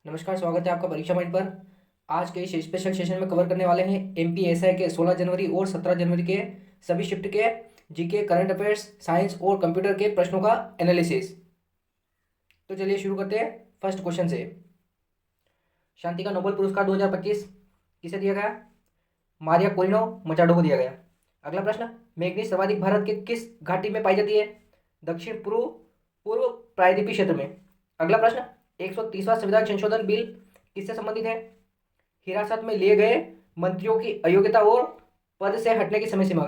नमस्कार, स्वागत है आपका परीक्षा पॉइंट पर। आज के इस स्पेशल सेशन में कवर करने वाले हैं एमपीएसआई के 16 जनवरी और 17 जनवरी के सभी शिफ्ट के जीके, करंट अफेयर्स, साइंस और कंप्यूटर के प्रश्नों का एनालिसिस। तो चलिए शुरू करते हैं फर्स्ट क्वेश्चन से। शांति का नोबेल पुरस्कार 2025 किसे दिया गया? मारिया कोरिनो मचाडो को दिया गया। अगला प्रश्न, मैग्नीज सर्वाधिक भारत के किस घाटी में पाई जाती है? दक्षिण पूर्व पूर्व प्रायद्वीपीय क्षेत्र में। अगला प्रश्न, 130वां संविधान संशोधन बिल किससे संबंधित है? हिरासत में लिए गए मंत्रियों की अयोग्यता और पद से हटने की समय सीमा।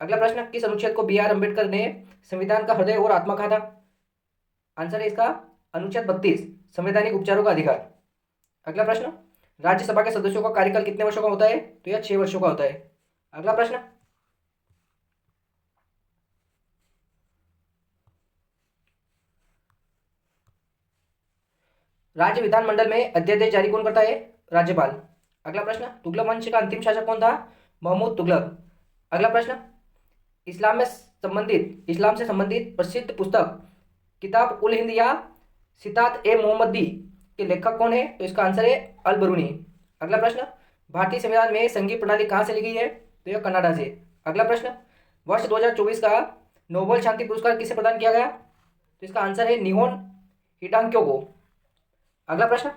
अगला प्रश्न, किस अनुच्छेद को बी आर अम्बेडकर ने संविधान का हृदय और आत्मा कहा था? आंसर है इसका अनुच्छेद 32, संवैधानिक उपचारों का अधिकार। अगला प्रश्न, राज्यसभा के सदस्यों का कार्यकाल कितने वर्षों का होता है? तो यह 6 वर्षों का होता है। अगला प्रश्न, राज्य विधानमंडल में अध्यादेश जारी कौन करता है? राज्यपाल। अगला प्रश्न, तुगलक वंश का अंतिम शासक कौन था? महमूद तुगलक। अगला प्रश्न, इस्लाम से संबंधित प्रसिद्ध पुस्तक किताब उल हिंद या सितात ए मोहम्मदी के लेखक कौन है? तो इसका आंसर है अल बरूनी। अगला प्रश्न, भारतीय संविधान में संघीय प्रणाली कहाँ से ली गई है? तो यह कनाडा से। अगला प्रश्न, वर्ष 2024 का नोबेल शांति पुरस्कार किसे प्रदान किया गया? तो इसका आंसर है निहोन हिटांक्यो को। अगला प्रश्न,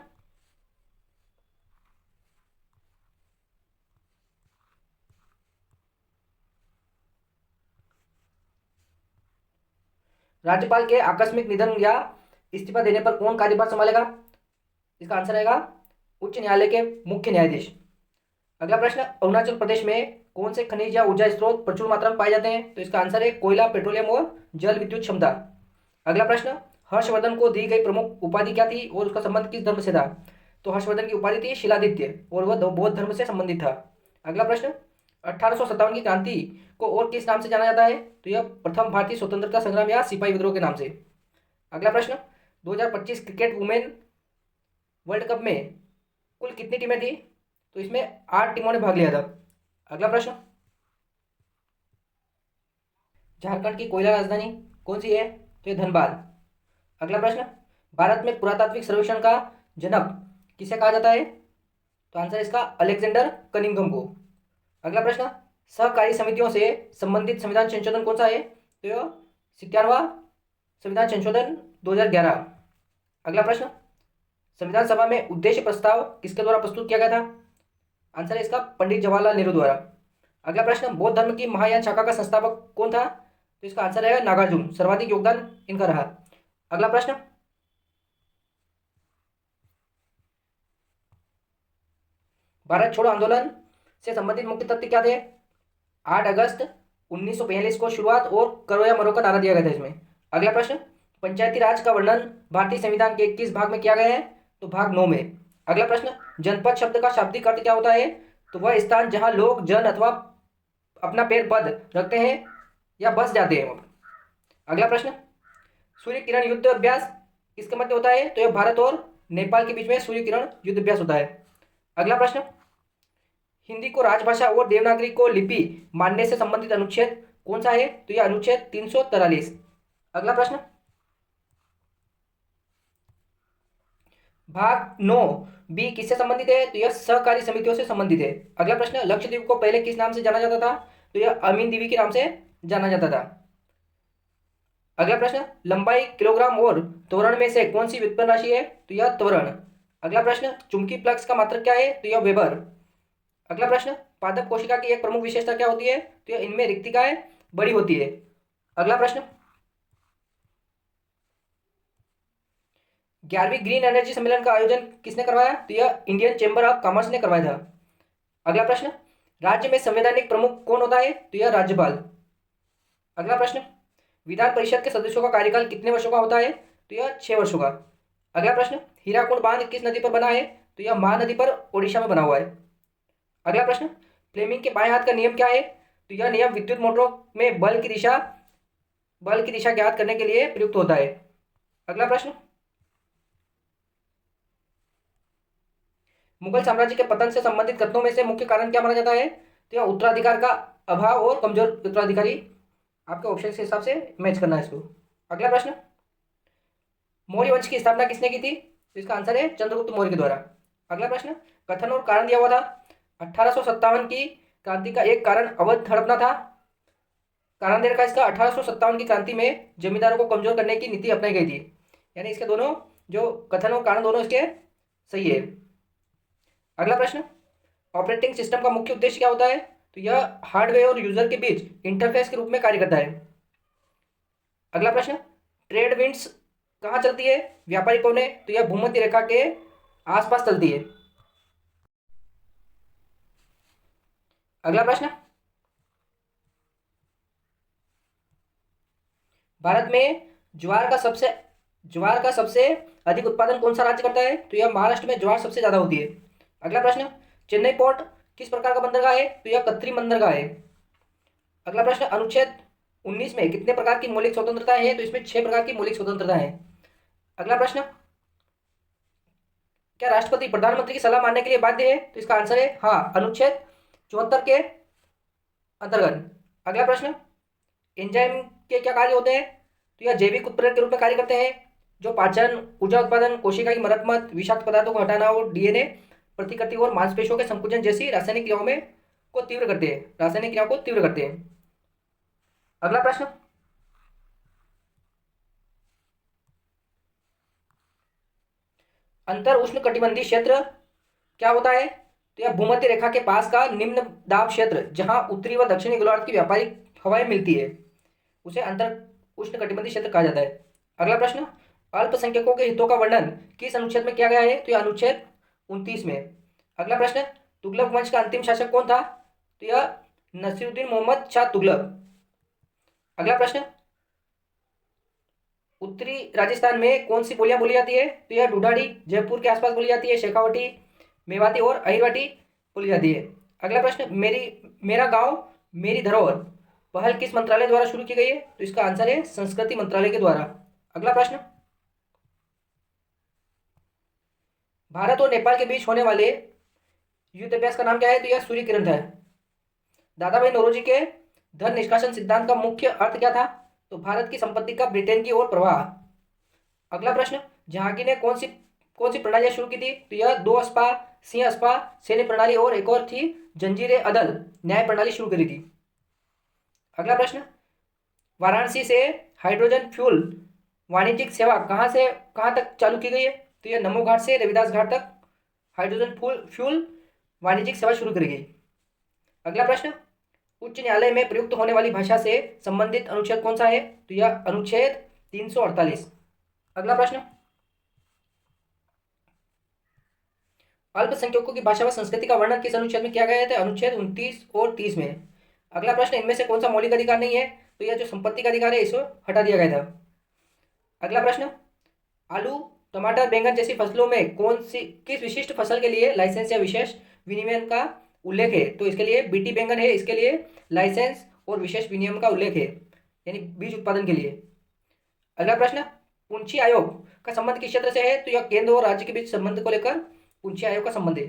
राज्यपाल के आकस्मिक निधन या इस्तीफा देने पर कौन कार्यभार संभालेगा? इसका आंसर रहेगा उच्च न्यायालय के मुख्य न्यायाधीश। अगला प्रश्न, अरुणाचल प्रदेश में कौन से खनिज या ऊर्जा स्रोत प्रचुर मात्रा में पाए जाते हैं? तो इसका आंसर है कोयला, पेट्रोलियम और जल विद्युत क्षमता। अगला प्रश्न, हर्षवर्धन को दी गई प्रमुख उपाधि क्या थी और उसका संबंध किस धर्म से था? तो हर्षवर्धन की उपाधि थी शिलादित्य और वह बौद्ध धर्म से संबंधित था। अगला प्रश्न, 1857 की क्रांति को और किस नाम से जाना जाता है? तो यह प्रथम भारतीय स्वतंत्रता संग्राम या सिपाही विद्रोह के नाम से। अगला प्रश्न, 2025 क्रिकेट वुमेन वर्ल्ड कप में कुल कितनी टीमें थी? तो इसमें 8 टीमों ने भाग लिया था। अगला प्रश्न, झारखंड की कोयला राजधानी कौन सी है? तो यह धनबाद। अगला प्रश्न, भारत में पुरातात्विक सर्वेक्षण का जनक किसे कहा जाता है? तो आंसर इसका अलेक्जेंडर कनिंघम को। अगला प्रश्न, सहकारी समितियों से संबंधित संविधान संशोधन कौन सा है? तो यह 97वां संविधान संशोधन 2011। अगला प्रश्न, संविधान सभा में उद्देश्य प्रस्ताव किसके द्वारा प्रस्तुत किया गया था? आंसर है इसका पंडित जवाहरलाल नेहरू द्वारा। अगला प्रश्न, बौद्ध धर्म की महायान शाखा का संस्थापक कौन था? तो इसका आंसर रहेगा नागार्जुन। सर्वाधिक योगदान इनका रहा। अगला प्रश्न, भारत छोड़ो आंदोलन से संबंधित मुख्य तथ्य क्या थे? 8 अगस्त 1942 को शुरुआत और करो या मरो का नारा दिया गया था इसमें। अगला प्रश्न, पंचायती राज का वर्णन भारतीय संविधान के किस भाग में किया गया है? तो भाग 9 में। अगला प्रश्न, जनपद शब्द का शाब्दिक अर्थ क्या होता है? तो वह स्थान जहां लोग जन अथवा अपना पैर पद रखते हैं या बस जाते हैं। अगला प्रश्न, सूर्य किरण युद्ध अभ्यास किसके मध्य होता है? तो यह भारत और नेपाल के बीच में सूर्य किरण युद्ध अभ्यास होता है। अगला प्रश्न, हिंदी को राजभाषा और देवनागरी को लिपि मानने से संबंधित अनुच्छेद कौन सा है? तो यह अनुच्छेद 343। अगला प्रश्न, भाग 9 बी किससे संबंधित है? तो यह सहकारी समितियों से संबंधित है। अगला प्रश्न, लक्षद्वीप को पहले किस नाम से जाना जाता था? तो यह अमीन द्वीप के नाम से जाना जाता था। अगला प्रश्न, लंबाई किलोग्राम और त्वरण में से कौन सी व्युत्पन्न राशि है? तो यह त्वरण। अगला प्रश्न, चुंबकीय फ्लक्स का मात्रक क्या है? तो यह वेबर। अगला प्रश्न, पादप कोशिका की एक प्रमुख विशेषता क्या होती है? तो यह इनमें रिक्तिकाएं बड़ी होती है। अगला प्रश्न, 11वीं ग्रीन एनर्जी सम्मेलन का आयोजन किसने करवाया? तो यह इंडियन चैम्बर ऑफ कॉमर्स ने करवाया था। अगला प्रश्न, राज्य में संवैधानिक प्रमुख कौन होता है? तो यह राज्यपाल। अगला प्रश्न, विधान परिषद के सदस्यों का कार्यकाल कितने वर्षों का होता है? तो यह 6 वर्षों का। अगला प्रश्न, हीराकुंड बांध किस नदी पर बना है? तो यह महानदी पर ओडिशा में बना हुआ है। अगला प्रश्न, फ्लेमिंग के बाएं हाथ का नियम क्या है? तो यह नियम विद्युत मोटरों में बल की दिशा ज्ञात करने के लिए प्रयुक्त होता है। अगला प्रश्न, मुगल साम्राज्य के पतन से संबंधित कथनों में से मुख्य कारण क्या माना जाता है? तो यह उत्तराधिकार का अभाव और कमजोर उत्तराधिकारी। आपके ऑप्शन के हिसाब से मैच करना है इसको। अगला प्रश्न, मौर्य वंश की स्थापना किसने की थी? तो इसका आंसर है चंद्रगुप्त मौर्य के द्वारा। अगला प्रश्न, कथन और कारण दिया हुआ था। 1857 की क्रांति का एक कारण अवध हड़पना था। कारण दे रखा है इसका, 1857 की क्रांति में जमींदारों को कमजोर करने की नीति अपनाई गई थी। यानी इसके दोनों जो कथन और कारण दोनों इसके सही है। अगला प्रश्न, ऑपरेटिंग सिस्टम का मुख्य उद्देश्य क्या होता है? तो यह हार्डवेयर और यूजर के बीच इंटरफेस के रूप में कार्य करता है। अगला प्रश्न, ट्रेड विंड्स कहाँ चलती है व्यापारिक कोने? तो यह भूमध्य रेखा के आसपास चलती है। अगला प्रश्न, भारत में ज्वार का सबसे अधिक उत्पादन कौन सा राज्य करता है? तो यह महाराष्ट्र में ज्वार सबसे ज्यादा होती है। अगला प्रश्न, चेन्नई पोर्ट किस प्रकार का बंदरगाह है? तो यह कृत्रिम बंदरगाह है। अगला प्रश्न, अनुच्छेद 19 में कितने प्रकार की मौलिक स्वतंत्रता है? तो इसमें 6 प्रकार की मौलिक स्वतंत्रता है। अगला प्रश्न, क्या राष्ट्रपति प्रधानमंत्री की सलाह मानने के लिए बाध्य है? तो इसका आंसर है हाँ, अनुच्छेद 74 के अंतर्गत। अगला प्रश्न, एंजाइम के क्या कार्य होते हैं? तो यह जैविक उत्प्रेरक के रूप में कार्य करते हैं, जो पाचन, ऊर्जा उत्पादन, कोशिका की मरम्मत, विषाक्त पदार्थों को हटाना और डीएनए प्रतिकृति और मांसपेशियों के संकुचन जैसी रासायनिक क्रियाओं में को तीव्र करते हैं, रासायनिक क्रियाओं को तीव्र करते हैं। अगला प्रश्न, अंतर उष्ण कटिबंधीय क्षेत्र क्या होता है? तो यह भूमध्य रेखा के पास का निम्न दाब क्षेत्र, जहां उत्तरी व दक्षिणी गोलार्ध की व्यापारिक हवाएं मिलती है, उसे अंतर उष्ण कटिबंधीय क्षेत्र कहा जाता है। अगला प्रश्न, अल्पसंख्यकों के हितों का वर्णन किस अनुच्छेद में किया गया है? तो यह अनुच्छेद 29 में। अगला प्रश्न, तुगलक वंश का अंतिम शासक कौन था? तो यह नसीरुद्दीन मोहम्मद शाह तुगलक। अगला प्रश्न, उत्तरी राजस्थान में कौन सी बोलियां बोली जाती है? तो यह ढूढ़ाड़ी जयपुर के आसपास बोली जाती है, शेखावटी, मेवाती और अहिरवाटी बोली जाती है। अगला प्रश्न, मेरा गांव मेरी धरोहर पहल किस मंत्रालय द्वारा शुरू की गई है? तो इसका आंसर है संस्कृति मंत्रालय के द्वारा। अगला प्रश्न, भारत और नेपाल के बीच होने वाले युद्ध अभ्यास का नाम क्या है? तो यह सूर्य किरण था। दादा भाई नौरोजी के धन निष्कासन सिद्धांत का मुख्य अर्थ क्या था? तो भारत की संपत्ति का ब्रिटेन की ओर प्रवाह। अगला प्रश्न, जहांगीर ने कौन सी प्रणालियां शुरू की थी? तो यह दो अस्पा, सिंह अस्पा सैन्य प्रणाली और एक और थी जंजीर अदल न्याय प्रणाली शुरू करी थी। अगला प्रश्न, वाराणसी से हाइड्रोजन फ्यूल वाणिज्यिक सेवा कहाँ तक चालू की गई है? तो यह नमो घाट से रविदास घाट तक हाइड्रोजन फ्यूल वाणिज्यिक सेवा शुरू करी गई। अगला प्रश्न, उच्च न्यायालय में प्रयुक्त होने वाली भाषा से संबंधित अनुच्छेद कौन सा है? तो यह अनुच्छेद 348। अगला प्रश्न, अल्पसंख्यकों की भाषा व संस्कृति का वर्णन किस अनुच्छेद में किया गया है? तो अनुच्छेद 29 और 30 में। अगला प्रश्न, इनमें से कौन सा मौलिक अधिकार नहीं है? तो यह जो संपत्ति का अधिकार है इसको हटा दिया गया था। अगला प्रश्न, आलू, टमाटर, बैंगन जैसी फसलों में किस विशिष्ट फसल के लिए लाइसेंस या विशेष विनियमन का उल्लेख है? तो इसके लिए बीटी बैंगन है, इसके लिए लाइसेंस और विशेष विनियम का उल्लेख है, यानी बीज उत्पादन के लिए। अगला प्रश्न, पुंछी आयोग का संबंध किस क्षेत्र से है? तो यह केंद्र और राज्य के बीच संबंध को लेकर पुंछी आयोग का संबंध है।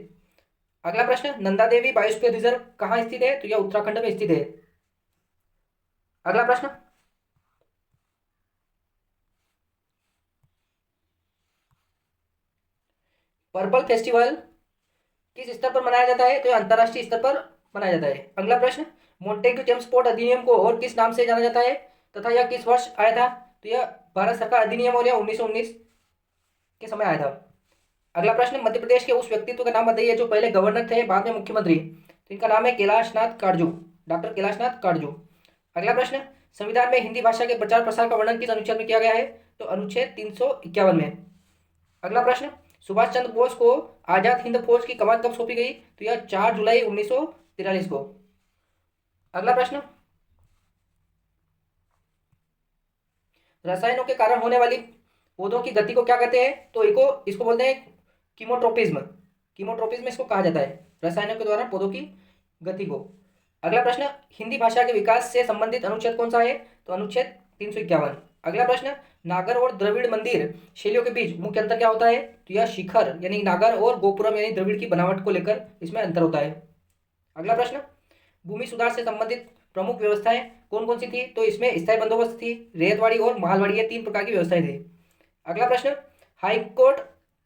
अगला प्रश्न, नंदा देवी बायोस्फीयर रिजर्व कहाँ स्थित है? तो यह उत्तराखंड में स्थित है। अगला प्रश्न, पर्पल फेस्टिवल किस स्तर पर मनाया जाता है? तो यह अंतर्राष्ट्रीय स्तर पर मनाया जाता है। अगला प्रश्न, मोंटेग्यू चेम्सफोर्ड अधिनियम को और किस नाम से जाना जाता है तथा यह किस वर्ष आया था? तो यह भारत सरकार अधिनियम और यह 1919 के समय आया था। अगला प्रश्न, मध्य प्रदेश के उस व्यक्तित्व का नाम बताइए जो पहले गवर्नर थे बाद में मुख्यमंत्री। तो इनका नाम है कैलाशनाथ काटजू, डॉक्टर कैलाशनाथ काटजू। अगला प्रश्न, संविधान में हिंदी भाषा के प्रचार प्रसार का वर्णन किस अनुच्छेद में किया गया है? तो अनुच्छेद 351 में। अगला प्रश्न, सुभाष चंद्र बोस को आजाद हिंद फौज की कमान कब सौंपी गई? तो यह 4 जुलाई 1943 को। अगला प्रश्न, रसायनों के कारण होने वाली पौधों की गति को क्या कहते हैं? तो इसको बोलते हैं कीमोट्रोपिज्म। कीमोट्रोपिज्म इसको कहा जाता है, रसायनों के द्वारा पौधों की गति को। अगला प्रश्न, हिंदी भाषा के विकास से संबंधित अनुच्छेद कौन सा है? तो अनुच्छेद 351। अगला प्रश्न, नागर और द्रविड़ मंदिर शैलियों के बीच मुख्य अंतर क्या होता है? तो यह शिखर यानी नागर और गोपुरम यानी द्रविड़ की बनावट को लेकर इसमें अंतर होता है। अगला प्रश्न, भूमि सुधार से संबंधित प्रमुख व्यवस्थाएं कौन कौन सी थी? तो इसमें स्थायी बंदोबस्त थी, रेतवाड़ी और महालवाड़ी, ये 3 प्रकार की व्यवस्थाएं थी। अगला प्रश्न, हाईकोर्ट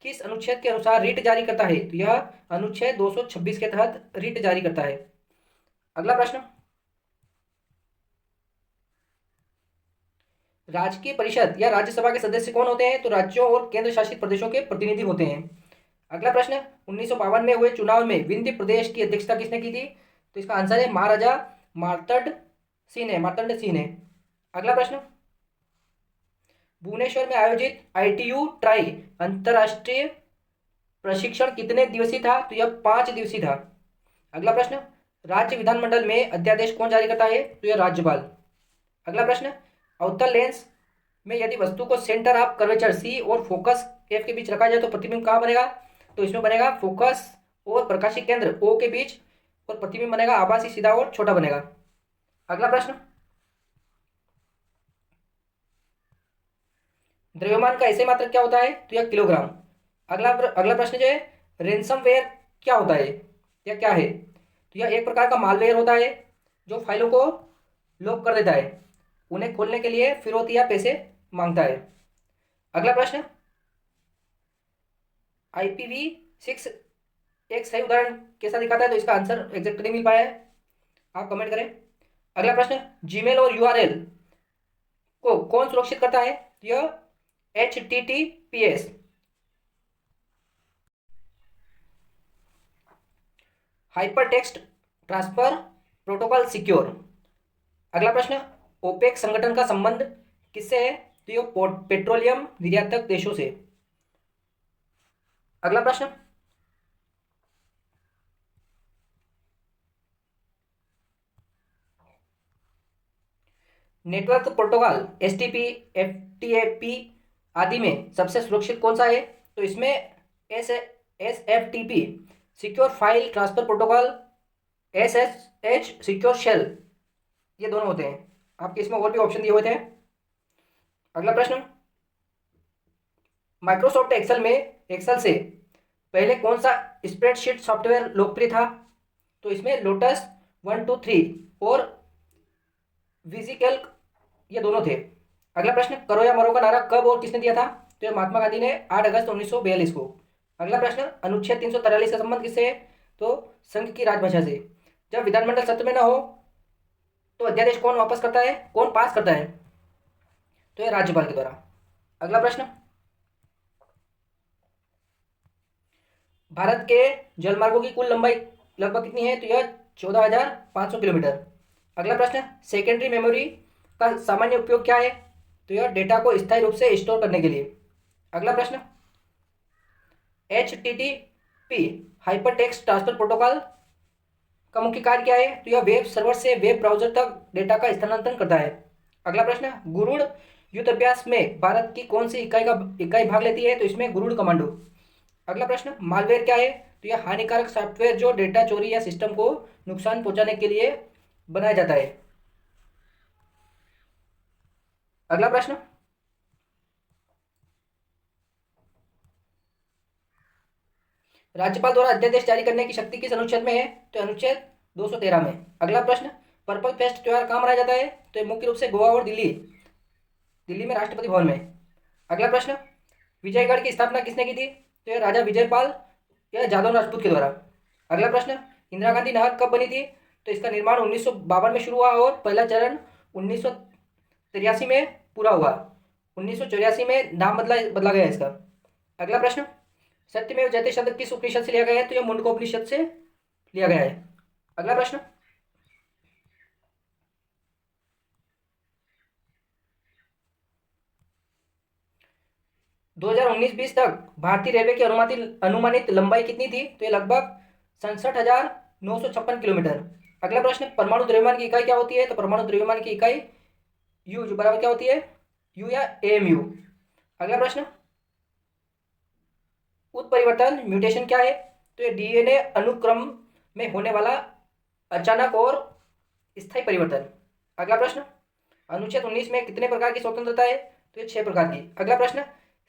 किस अनुच्छेद के अनुसार रिट जारी करता है? तो यह अनुच्छेद 226 के तहत रिट जारी करता है। अगला प्रश्न, राजकीय परिषद या राज्यसभा के सदस्य कौन होते हैं? तो राज्यों और केंद्र शासित प्रदेशों के प्रतिनिधि होते हैं। अगला प्रश्न, 1952 में हुए चुनाव में विंध्य प्रदेश की अध्यक्षता किसने की थी? तो इसका आंसर है महाराजा मार्तंड सिंह ने। अगला प्रश्न, भुवनेश्वर में आयोजित आईटीयू ट्राई अंतरराष्ट्रीय प्रशिक्षण कितने दिवसीय था? तो यह 5 दिवसीय था। अगला प्रश्न, राज्य विधानमंडल में अध्यादेश कौन जारी करता है? तो यह राज्यपाल। अगला प्रश्न, अवतल लेंस में यदि वस्तु को सेंटर ऑफ कर्वेचर सी और फोकस एफ के बीच रखा जाए तो प्रतिबिंब कहाँ बनेगा? तो इसमें बनेगा फोकस और प्रकाशीय केंद्र ओ के बीच, और प्रतिबिंब बनेगा आभासी सीधा और छोटा बनेगा। अगला प्रश्न, द्रव्यमान का ऐसे मात्रक क्या होता है? तो यह किलोग्राम। अगला प्रश्न जो है, रेंसमवेयर क्या होता है या क्या है? तो यह एक प्रकार का मालवेयर होता है जो फाइलों को लॉक कर देता है, उन्हें खोलने के लिए फिरौती या पैसे मांगता है। अगला प्रश्न, IPv6 एक सही उदाहरण कैसा दिखाता है? तो इसका आंसर एग्जैक्ट नहीं मिल पाया है, आप कमेंट करें। अगला प्रश्न, जीमेल और URL को कौन सुरक्षित करता है? यह HTTPS। Hyper text transfer protocol secure. अगला प्रश्न, ओपेक संगठन का संबंध किससे है? तो ये पेट्रोलियम निर्यातक देशों से। अगला प्रश्न, नेटवर्क प्रोटोकॉल STP, FTP आदि में सबसे सुरक्षित कौन सा है? तो इसमें SFTP secure file transfer protocol, SSH secure shell, ये दोनों होते हैं। आपके इसमें और भी ऑप्शन दिए हुए थे। अगला प्रश्न, माइक्रोसॉफ्ट एक्सेल से पहले कौन सा स्प्रेडशीट सॉफ्टवेयर लोकप्रिय था? तो इसमें लोटस 123 और विजिकैल्क, ये दोनों थे। अगला प्रश्न, करो या मरो का नारा कब और किसने दिया था? तो यह महात्मा गांधी ने 8 अगस्त 1942 को। अगला प्रश्न, अनुच्छेद 343 का संबंध किससे है? तो संघ की राजभाषा से। जब विधानमंडल सत्र में न हो तो अध्यादेश कौन वापस करता है, कौन पास करता है? तो यह राज्यपाल के द्वारा। अगला प्रश्न, भारत के जलमार्गों की कुल लंबाई लगभग कितनी है? तो यह 14,500 किलोमीटर। अगला प्रश्न, सेकेंडरी मेमोरी का सामान्य उपयोग क्या है? तो यह डेटा को स्थायी रूप से स्टोर करने के लिए। अगला प्रश्न, HTTP hyper text transfer protocol का मुख्य कार्य क्या है? तो यह वेब सर्वर से वेब ब्राउजर तक डेटा का स्थानांतरण करता है। अगला प्रश्न, गुरुड़ युद्ध अभ्यास में भारत की कौन सी इकाई भाग लेती है? तो इसमें गुरुड़ कमांडो। अगला प्रश्न, मालवेयर क्या है? तो यह हानिकारक सॉफ्टवेयर जो डेटा चोरी या सिस्टम को नुकसान पहुंचाने के लिए बनाया जाता है। अगला प्रश्न, राज्यपाल द्वारा अध्यादेश जारी करने की शक्ति किस अनुच्छेद में है? तो अनुच्छेद 213 में। अगला प्रश्न, पर्पल फेस्ट त्योहार कहाँ मनाया जाता है? तो ये मुख्य रूप से गोवा और दिल्ली में राष्ट्रपति भवन में। अगला प्रश्न, विजयगढ़ की स्थापना किसने की थी? तो यह राजा विजयपाल या जादव राजपूत के द्वारा। अगला प्रश्न, इंदिरा गांधी नहर कब बनी थी? तो इसका निर्माण 1952 में शुरू हुआ और पहला चरण 1983 में पूरा हुआ। 1984 में नाम बदला गया इसका। अगला प्रश्न, सत्यमेव जयते शब्द किस उपनिषद से लिया गया है? तो यह मुंडकोपनिषद से लिया गया है। अगला प्रश्न, 2019-20 तक भारतीय रेलवे की अनुमानित लंबाई कितनी थी? तो ये लगभग 67,956 किलोमीटर। अगला प्रश्न, परमाणु द्रव्यमान की इकाई क्या होती है? तो परमाणु द्रव्यमान की इकाई यू जो बराबर क्या होती है? यू या AMU। अगला प्रश्न, उत्परिवर्तन म्यूटेशन क्या है? तो ये DNA अनुक्रम में होने वाला अचानक और स्थायी परिवर्तन। अगला प्रश्न, अनुच्छेद 19 में कितने प्रकार की स्वतंत्रता है? तो ये 6 प्रकार की। अगला प्रश्न,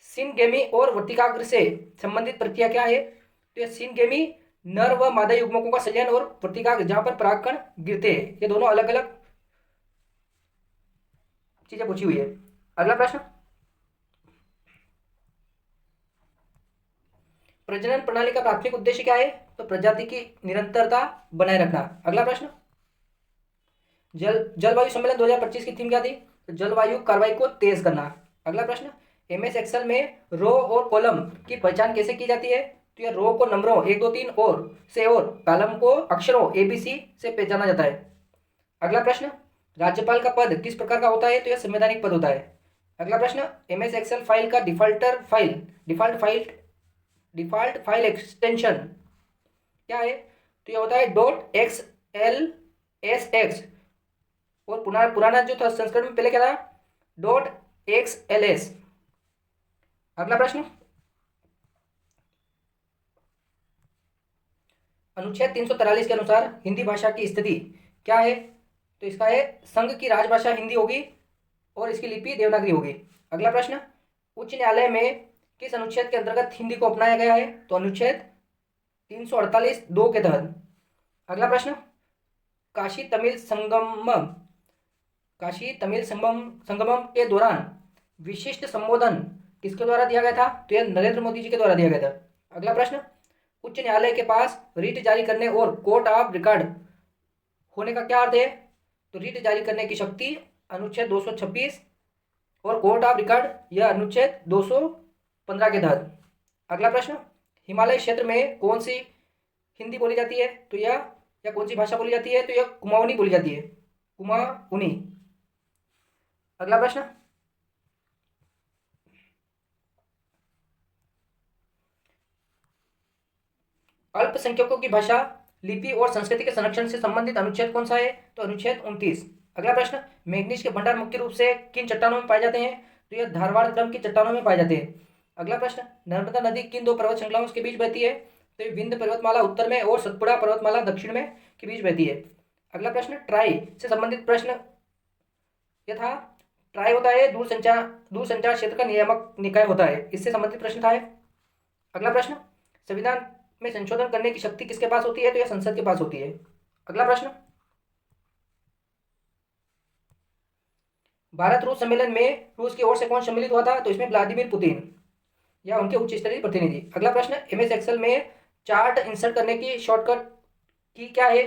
सिनगेमी और वर्तिकाग्र से संबंधित प्रक्रिया क्या है? तो ये सिनगेमी नर व मादा युग्मकों का संलयन और वर्तिकाग्र जहां पर परागकण गिरते हैं, ये दोनों अलग अलग चीजें पूछी हुई है। अगला प्रश्न, प्रजनन प्रणाली का प्राथमिक उद्देश्य क्या है? तो प्रजाति की निरंतरता बनाए रखना। अगला प्रश्न, जलवायु सम्मेलन 2025 की थीम क्या थी? तो जलवायु कार्रवाई को तेज करना। अगला प्रश्न, एमएस एक्सेल में रो और कॉलम की पहचान कैसे की जाती है? तो यह रो को नंबरों 1 2 3 और कॉलम को अक्षरों ABC से पहचाना जाता है। अगला प्रश्न, राज्यपाल का पद किस प्रकार का होता है? तो यह संवैधानिक पद होता है। अगला प्रश्न, एमएस एक्सेल फाइल का डिफॉल्ट फाइल एक्सटेंशन क्या है? तो यह होता है .xlsx और पुराना जो था संस्करण में पहले क्या था? .xls। अगला प्रश्न, अनुच्छेद 343 के अनुसार हिंदी भाषा की स्थिति क्या है? तो इसका है संघ की राजभाषा हिंदी होगी और इसकी लिपि देवनागरी होगी। अगला प्रश्न, उच्च न्यायालय में किस अनुच्छेद के अंतर्गत हिंदी को अपनाया गया है? तो अनुच्छेद 348(2) के तहत। अगला प्रश्न, काशी तमिल संगमम के दौरान विशिष्ट संबोधन किसके द्वारा दिया गया था? तो यह नरेंद्र मोदी जी के द्वारा दिया गया था। अगला प्रश्न, उच्च न्यायालय के पास रीट जारी करने और कोर्ट ऑफ रिकॉर्ड होने का क्या अर्थ है? तो रीट जारी करने की शक्ति अनुच्छेद 226 और कोर्ट ऑफ रिकॉर्ड यह अनुच्छेद 215 के तहत। अगला प्रश्न, हिमालय क्षेत्र में कौन सी हिंदी बोली जाती है? तो यह या कौन सी भाषा बोली जाती है? तो यह कुमाऊनी बोली जाती है, कुमाऊनी। अगला प्रश्न, अल्पसंख्यकों की भाषा, लिपि और संस्कृति के संरक्षण से संबंधित अनुच्छेद कौन सा है? तो अनुच्छेद 29। अगला प्रश्न, मैग्नीज के भंडार मुख्य रूप से किन चट्टानों में पाए जाते हैं? तो यह धारवाड़ क्रम की चट्टानों में पाए जाते हैं। अगला प्रश्न, नर्मदा नदी किन दो पर्वत श्रृंखलाओं के बीच बहती है? तो ये विंध्य पर्वतमाला उत्तर में और सतपुड़ा पर्वतमाला दक्षिण में के बीच बहती है। अगला प्रश्न, ट्राई से संबंधित प्रश्न यह था। ट्राई होता है दूरसंचार क्षेत्र का नियामक निकाय होता है, इससे संबंधित प्रश्न था। अगला प्रश्न, संविधान में संशोधन करने की शक्ति किसके पास होती है? तो यह संसद के पास होती है। अगला प्रश्न, भारत रूस सम्मेलन में रूस की ओर से कौन सम्मिलित हुआ था? तो इसमें व्लादिमीर पुतिन या उनके उच्च स्तरीय प्रतिनिधि। अगला प्रश्न, एमएस एक्सेल में चार्ट इंसर्ट करने की शॉर्टकट की क्या है?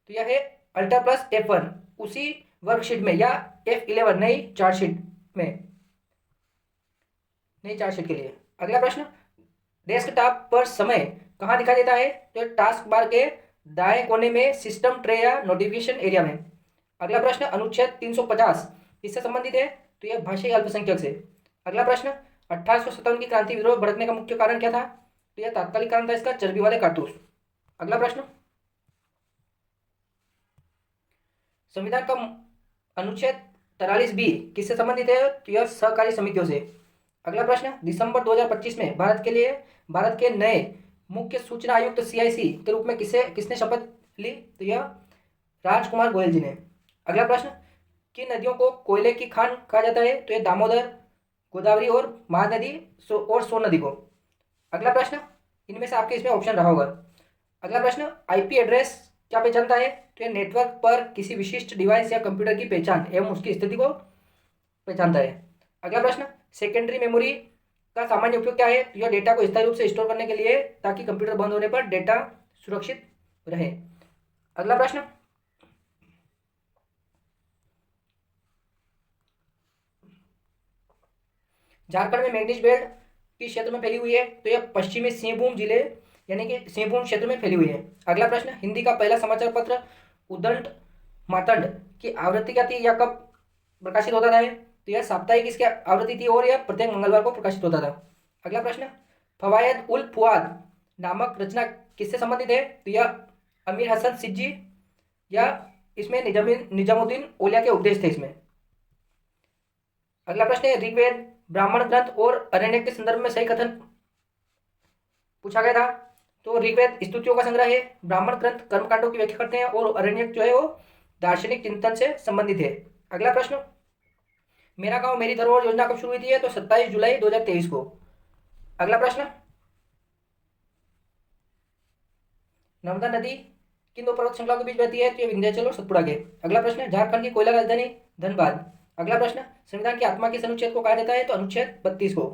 तो यह है Alt+F1 उसी वर्कशीट में या F11 नई चार्टशीट के लिए। अगला प्रश्न, डेस्कटॉप पर समय कहाँ दिखाई देता है? तो टास्क बार के दाएं कोने में, सिस्टम ट्रे या नोटिफिकेशन एरिया में। अगला प्रश्न, अनुच्छेद 350 किससे संबंधित है? तो यह भाषाई अल्पसंख्यक से। अगला प्रश्न, 1857 की क्रांति विरोध भड़कने का मुख्य कारण क्या था? तो यह तात्कालिक कारण था इसका चर्बी वाले कारतूस। अगला प्रश्न, संविधान का अनुच्छेद 43B किससे संबंधित है? तो यह सहकारी समितियों से। अगला प्रश्न, दिसंबर 2025 में भारत के नए मुख्य सूचना आयुक्त CIC के रूप में किसने शपथ ली? तो यह राजकुमार गोयल जी ने। अगला प्रश्न, किन नदियों को कोयले की खान कहा जाता है? तो यह दामोदर, गोदावरी और महानदी और सोन नदी को। अगला प्रश्न, इनमें से आपके इसमें ऑप्शन रहा होगा। अगला प्रश्न, IP एड्रेस क्या पहचानता है? तो यह नेटवर्क पर किसी विशिष्ट डिवाइस या कंप्यूटर की पहचान एवं उसकी स्थिति को पहचानता है। अगला प्रश्न, सेकेंडरी मेमोरी का सामान्य उपयोग क्या है? तो यह डेटा को स्थायी रूप से स्टोर करने के लिए, ताकि कंप्यूटर बंद होने पर डेटा सुरक्षित रहे। अगला प्रश्न, झारखंड में मैग्नीज बेल्ट किस क्षेत्र में फैली हुई है? तो यह पश्चिमी सिंहभूम जिले यानी कि सिंहभूम क्षेत्र में फैली हुई है। अगला प्रश्न, हिंदी का पहला समाचार पत्र उदंड मातंड की आवृत्ति क्या थी या कब प्रकाशित होता था? तो यह साप्ताहिक इसकी आवृत्ति थी और यह प्रत्येक मंगलवार को प्रकाशित होता था। अगला प्रश्न, फवायद उल फुआद नामक रचना किससे संबंधित है? तो यह अमीर हसन सिज्जी या इसमें निजामुद्दीन औलिया के उपदेश थे इसमें। अगला प्रश्न है, ऋग्वेद, ब्राह्मण ग्रंथ और अरण्यक के संदर्भ में सही कथन पूछा गया था। तो ऋग्वेद स्तुतियों का संग्रह है, ब्राह्मण ग्रंथ कर्मकांडों की व्याख्या करते हैं और अरण्यक जो है वो दार्शनिक चिंतन से संबंधित है। अगला प्रश्न, मेरा गांव मेरी धरोहर योजना कब शुरू हुई थी? तो 27 जुलाई 2023 को। अगला प्रश्न, नर्मदा नदी किन दो पर्वत श्रृंखलाओं के बीच बहती है? तो ये विंध्याचल और सतपुड़ा के। अगला प्रश्न, झारखंड की कोयला राजधानी धनबाद। अगला प्रश्न, संविधान की आत्मा किस अनुच्छेद को कहा जाता है? तो अनुच्छेद 32 को।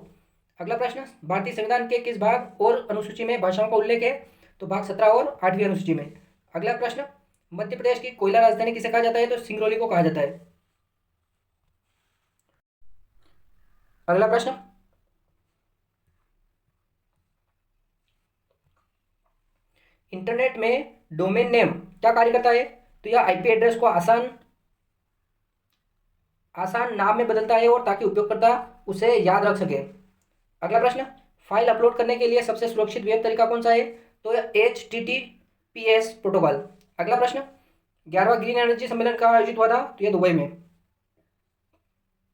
अगला प्रश्न, भारतीय संविधान के किस भाग और अनुसूची में भाषाओं का उल्लेख है? तो भाग 17 और 8वीं अनुसूची में। अगला प्रश्न, मध्य प्रदेश की कोयला राजधानी किसे कहा जाता है? तो सिंगरौली को कहा जाता है। अगला प्रश्न, इंटरनेट में डोमेन नेम क्या कार्य करता है? तो यह आईपी एड्रेस को आसान आसान नाम में बदलता है और ताकि उपयोगकर्ता उसे याद रख सके। अगला प्रश्न, फाइल अपलोड करने के लिए सबसे सुरक्षित वेब तरीका कौन सा है? तो यह HTTPS प्रोटोकॉल। अगला प्रश्न, 11वां ग्रीन एनर्जी सम्मेलन कहाँ आयोजित हुआ था? तो यह दुबई में।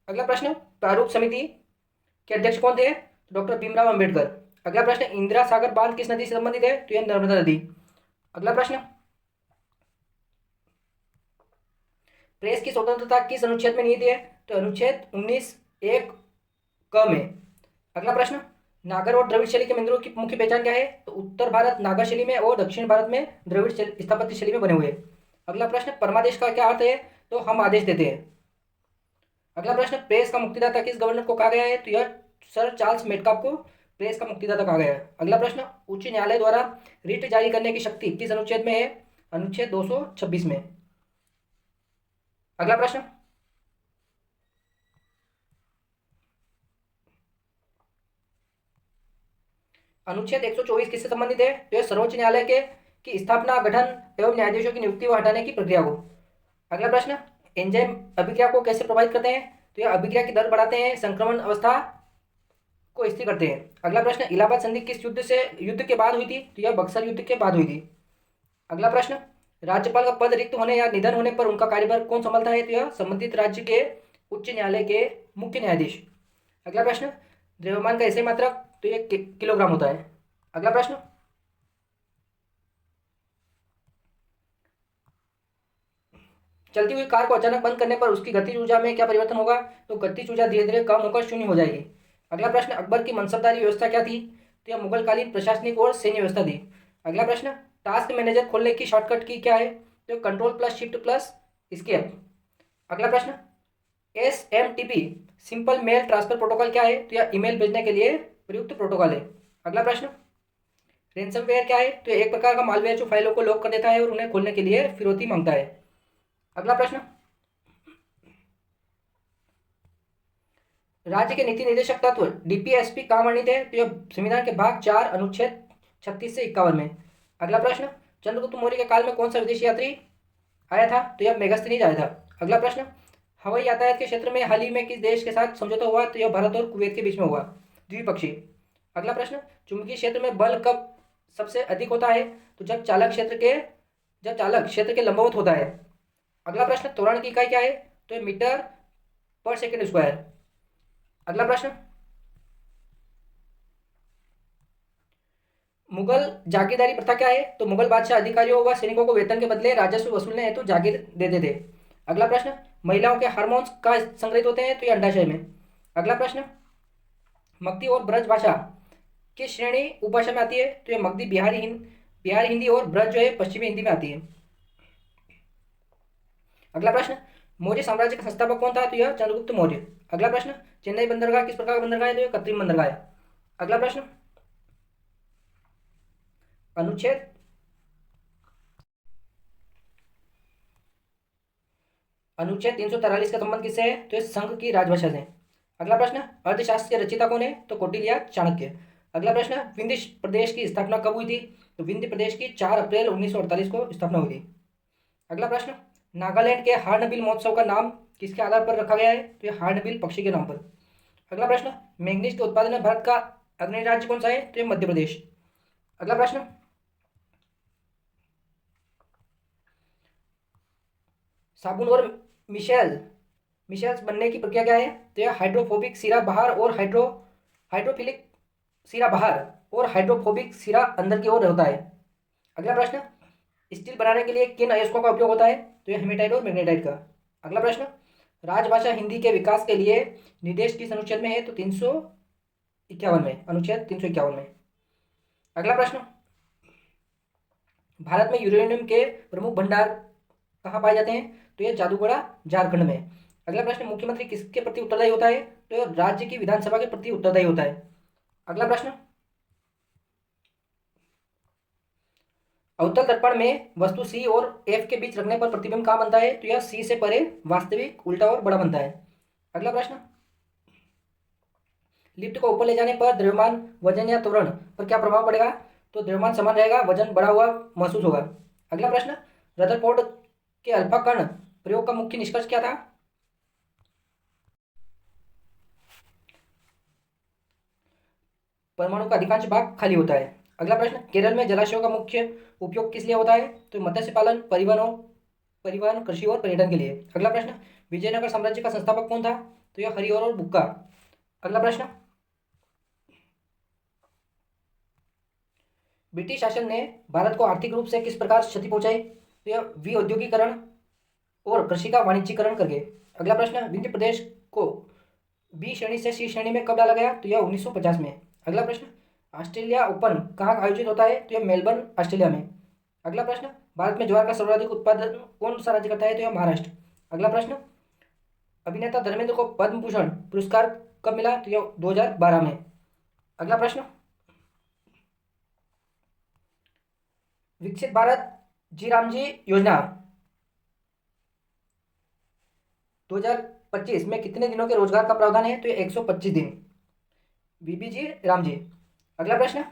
अगला प्रश्न, प्रारूप समिति के अध्यक्ष कौन थे? तो डॉक्टर भीमराव अंबेडकर। अगला प्रश्न, इंदिरा सागर बांध किस नदी से संबंधित है? तो यह नर्मदा नदी। अगला प्रश्न, प्रेस की स्वतंत्रता किस अनुच्छेद में निहित है? तो अनुच्छेद 19(1) क में। अगला प्रश्न, नागर और द्रविड़ शैली के मंदिरों की मुख्य पहचान क्या है? तो उत्तर भारत नागर शैली में और दक्षिण भारत में द्रविड़ स्थापत्य शैली में बने हुए। अगला प्रश्न, परमादेश का क्या अर्थ है? तो हम आदेश देते हैं। अगला प्रश्न, प्रेस का मुक्तिदाता किस गवर्नर को कहा गया है? तो यह सर चार्ल्स मेटकाफ को प्रेस का मुक्तिदाता कहा गया है। अगला प्रश्न, उच्च न्यायालय द्वारा रिट जारी करने की शक्ति किस अनुच्छेद में है? अनुच्छेद 226 में। अगला प्रश्न, अनुच्छेद 124 किससे संबंधित है? तो यह सर्वोच्च न्यायालय के की स्थापना, गठन एवं न्यायाधीशों की नियुक्ति व हटाने की प्रक्रिया को। अगला प्रश्न, एंजाइम अभिक्रिया को कैसे प्रभावित करते हैं? तो यह अभिक्रिया की दर बढ़ाते हैं, संक्रमण अवस्था को स्थिर करते हैं। अगला प्रश्न, इलाहाबाद संधि किस युद्ध के बाद हुई थी? तो यह बक्सर युद्ध के बाद हुई थी। अगला प्रश्न, राज्यपाल का पद रिक्त होने या निधन होने पर उनका कार्यभार कौन संभालता है? तो यह संबंधित राज्य के उच्च न्यायालय के मुख्य न्यायाधीश। अगला प्रश्न, द्रव्यमान का ऐसे मात्रक? तो यह किलोग्राम होता है। अगला प्रश्न, चलती हुई कार को अचानक बंद करने पर उसकी गतिज ऊर्जा में क्या परिवर्तन होगा? तो गतिज ऊर्जा धीरे धीरे कम होकर शून्य हो जाएगी। अगला प्रश्न, अकबर की मनसबदारी व्यवस्था क्या थी? तो यह मुगलकालीन प्रशासनिक और सैन्य व्यवस्था थी। अगला प्रश्न, टास्क मैनेजर खोलने की शॉर्टकट की क्या है? तो control plus shift plus escape. अगला प्रश्न, SMTP simple mail transfer protocol क्या है? तो यह ईमेल भेजने के लिए प्रयुक्त प्रोटोकॉल है। अगला प्रश्न, रेंसमवेयर क्या है? तो एक प्रकार का मालवेयर जो फाइलों को लॉक कर देता है और उन्हें खोलने के लिए फिरौती मांगता है। अगला प्रश्न, राज्य के नीति निर्देशक तत्व DPSP कहाँ वर्णित है? तो यह संविधान के भाग 4 अनुच्छेद 36 से 51 में। अगला प्रश्न, चंद्रगुप्त मौर्य के काल में कौन सा विदेशी यात्री आया था? तो यह मेगास्थनीज आया था। अगला प्रश्न, हवाई यातायात के क्षेत्र में हाल ही में किस देश के साथ समझौता हुआ? तो यह भारत और कुवैत के बीच में हुआ, द्विपक्षीय। अगला प्रश्न, चुंबकीय क्षेत्र में बल कब सबसे अधिक होता है? तो जब चालक क्षेत्र के लंबवत होता है। अगला प्रश्न, त्वरण की इकाई क्या है? तो मीटर पर सेकेंड स्क्वायर। अगला प्रश्न, मुगल जागीरदारी प्रथा क्या है? तो मुगल बादशाह अधिकारियों व सैनिकों को वेतन के बदले राजस्व वसूलने हेतु जागीर देते थे। अगला प्रश्न, महिलाओं के हार्मोन्स कहाँ संग्रहित होते हैं? तो ये अंडाशय में। अगला प्रश्न, मगधी और ब्रज भाषा किस श्रेणी उपभाषा में आती है? तो ये मगधी बिहारी हिंदी और ब्रज जो है पश्चिमी हिंदी में आती है। अगला प्रश्न, मौर्य साम्राज्य का संस्थापक कौन था? तो यह चंद्रगुप्त मौर्य। अगला प्रश्न, चेन्नई बंदरगाह किस प्रकार का बंदरगाह है? तो यह कृत्रिम बंदरगाह है। अगला प्रश्न, अनुच्छेद अनुच्छेद 343 का संबंध किससे है? तो यह संघ की राजभाषा से। अगला प्रश्न, अर्थशास्त्र के रचयिता कौन है? तो कौटिल्य या चाणक्य। अगला प्रश्न, विंध्य प्रदेश की स्थापना कब हुई थी? तो विंध्य प्रदेश की 4 अप्रैल 1948 को स्थापना हुई थी। अगला प्रश्न, नागालैंड के हार्नबिल महोत्सव का नाम किसके आधार पर रखा गया है? तो यह हार्नबिल पक्षी के नाम पर। अगला प्रश्न, मैंगनीज के उत्पादन में भारत का अग्रणी राज्य कौन सा है? तो यह मध्य प्रदेश। अगला प्रश्न, साबुन और मिशेल्स बनने की प्रक्रिया क्या है? तो यह हाइड्रोफोबिक सिरा बाहर और हाइड्रोफिलिक सिरा बाहर और हाइड्रोफोबिक सिरा अंदर की ओर होता है। अगला प्रश्न, स्टील बनाने के लिए किन अयस्कों का उपयोग होता है? तो यह हेमेटाइट और मैग्नेटाइट का। अगला प्रश्न, राजभाषा हिंदी के विकास के लिए निर्देश किस अनुच्छेद में है? तो 351 में, अनुच्छेद 351 में। अगला प्रश्न, भारत में यूरेनियम के प्रमुख भंडार कहाँ पाए जाते हैं? तो यह जादूगढ़ा झारखंड में। अगला प्रश्न, मुख्यमंत्री किसके प्रति उत्तरदायी होता है? तो राज्य की विधानसभा के प्रति उत्तरदायी होता है। अगला प्रश्न, अवतल दर्पण में वस्तु सी और एफ के बीच रखने पर प्रतिबिंब कहाँ बनता है? तो यह सी से परे, वास्तविक, उल्टा और बड़ा बनता है। अगला प्रश्न, लिफ्ट को ऊपर ले जाने पर द्रव्यमान, वजन या त्वरण पर क्या प्रभाव पड़ेगा? तो द्रव्यमान समान रहेगा, वजन बढ़ा हुआ महसूस होगा। अगला प्रश्न, रदरफोर्ड के अल्फा कण प्रयोग का मुख्य निष्कर्ष क्या था? परमाणु का अधिकांश भाग खाली होता है। अगला प्रश्न, केरल में जलाशयों का मुख्य उपयोग किस लिए होता है? तो मत्स्य पालन, परिवहन, कृषि और पर्यटन के लिए। अगला प्रश्न, विजयनगर साम्राज्य का संस्थापक कौन था? तो यह हरिहर और बुक्का। अगला प्रश्न, ब्रिटिश शासन ने भारत को आर्थिक रूप से किस प्रकार क्षति पहुंचाई? तो यह विऔद्योगिकरण और कृषि का वाणिज्यीकरण करके। अगला प्रश्न, विंध्य प्रदेश को बी श्रेणी से सी श्रेणी में कब डाला गया? तो यह 1950 में। अगला प्रश्न, ऑस्ट्रेलिया ओपन कहाँ आयोजित होता है? तो यह मेलबर्न, ऑस्ट्रेलिया में। अगला प्रश्न, भारत में ज्वार का सर्वाधिक उत्पादन कौन सा राज्य करता है? तो यह महाराष्ट्र। अगला प्रश्न, अभिनेता धर्मेंद्र को पद्म भूषण पुरस्कार कब मिला? तो यह 2012 में। अगला प्रश्न, विकसित भारत जी रामजी योजना 2025 में कितने दिनों के रोजगार का प्रावधान है? तो ये 125 दिन। बीबीजी रामजी। अगला प्रश्न,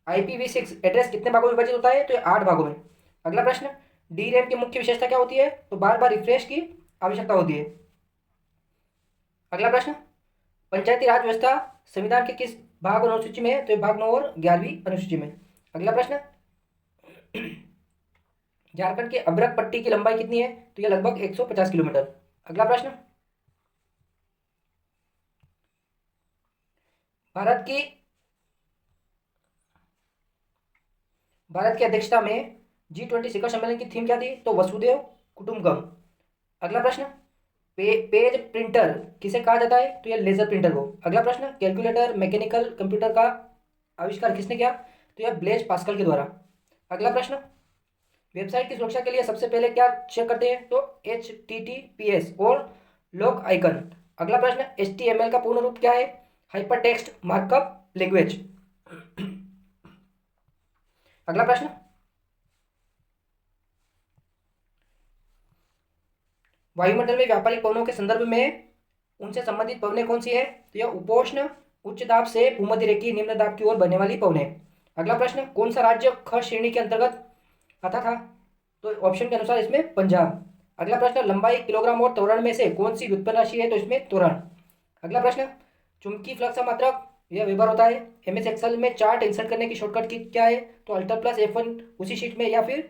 IPv6 एड्रेस कितने भागों में विभाजित होता है? तो ये 8 भागों में। अगला प्रश्न, डी रैम की मुख्य विशेषता क्या होती है? तो बार बार रिफ्रेश की आवश्यकता होती है। अगला प्रश्न, पंचायती राज व्यवस्था संविधान के किस भाग और अनुसूची में है? तो ये भाग 9 और 11वीं अनुसूची में। अगला प्रश्न, झारखंड की अभ्रक पट्टी की लंबाई कितनी है? तो यह लगभग 150 किलोमीटर। अगला प्रश्न, भारत की अध्यक्षता में G20 शिखर सम्मेलन की थीम क्या थी? तो वसुधैव कुटुंबकम। अगला प्रश्न, पेज प्रिंटर किसे कहा जाता है? तो यह लेजर प्रिंटर को। अगला प्रश्न, कैलकुलेटर मैकेनिकल कंप्यूटर का आविष्कार किसने किया? तो यह ब्लेज पास्कल के द्वारा। अगला प्रश्न, वेबसाइट की सुरक्षा के लिए सबसे पहले क्या चेक करते हैं? तो HTTPS और लॉग आइकन। अगला प्रश्न, HTML का पूर्ण रूप क्या है? Hyper text markup language. अगला प्रश्न, वायुमंडल में व्यापारिक पवनों के संदर्भ में उनसे संबंधित पवनें कौन सी है? तो यह उपोष्ण उच्च दाब से भूमध्य रेखीय निम्न दाब की ओर बढ़ने वाली पवनें। अगला प्रश्न, कौन सा राज्य ख श्रेणी के अंतर्गत आता था? तो ऑप्शन के अनुसार इसमें पंजाब। अगला प्रश्न, लंबाई किलोग्राम और त्वरण में से कौन सी व्युत्पन्न राशि है? तो इसमें त्वरण। अगला प्रश्न, चुंबकीय फ्लक्स का मात्रक यह वेबर होता है। MS एक्सेल में चार्ट इंसर्ट करने की शॉर्टकट की क्या है? तो अल्टर प्लस F1 उसी शीट में या फिर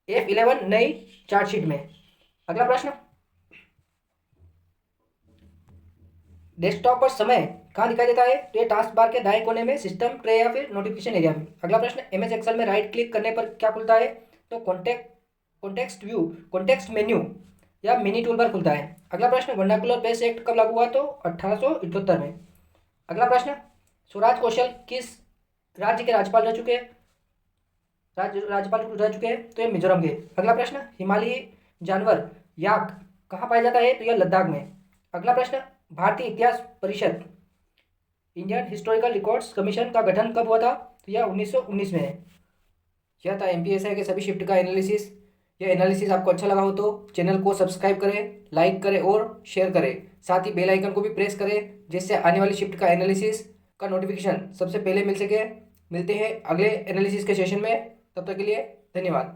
F11 नई चार्ट शीट में। अगला प्रश्न, डेस्कटॉप पर समय कहाँ दिखाई देता है? तो ये टास्क बार के दाएं कोने में, सिस्टम ट्रे या फिर नोटिफिकेशन एरिया में। अगला प्रश्न, MS एक्सेल में राइट क्लिक करने पर क्या खुलता है? तो कॉन्टेक्स्ट मेन्यू या मिनी टूल बार खुलता है। अगला प्रश्न, वर्नाकुलर प्रेस एक्ट कब लागू हुआ? तो 1878 में। अगला प्रश्न, स्वराज कौशल किस राज्य के राज्यपाल रह चुके हैं? तो ये मिजोरम के। अगला प्रश्न, हिमालयी जानवर याक कहाँ पाया जाता है? तो यह लद्दाख में। अगला प्रश्न, भारतीय इतिहास परिषद इंडियन हिस्टोरिकल रिकॉर्ड्स कमीशन का गठन कब हुआ था? तो यह 1919 में है। यह था MPSI के सभी शिफ्ट का एनालिसिस। यह एनालिसिस आपको अच्छा लगा हो तो चैनल को सब्सक्राइब करें, लाइक करें और शेयर करें। साथ ही बेल आइकन को भी प्रेस करें जिससे आने वाली शिफ्ट का एनालिसिस का नोटिफिकेशन सबसे पहले मिल सके। मिलते हैं अगले एनालिसिस के सेशन में, तब तक के लिए धन्यवाद।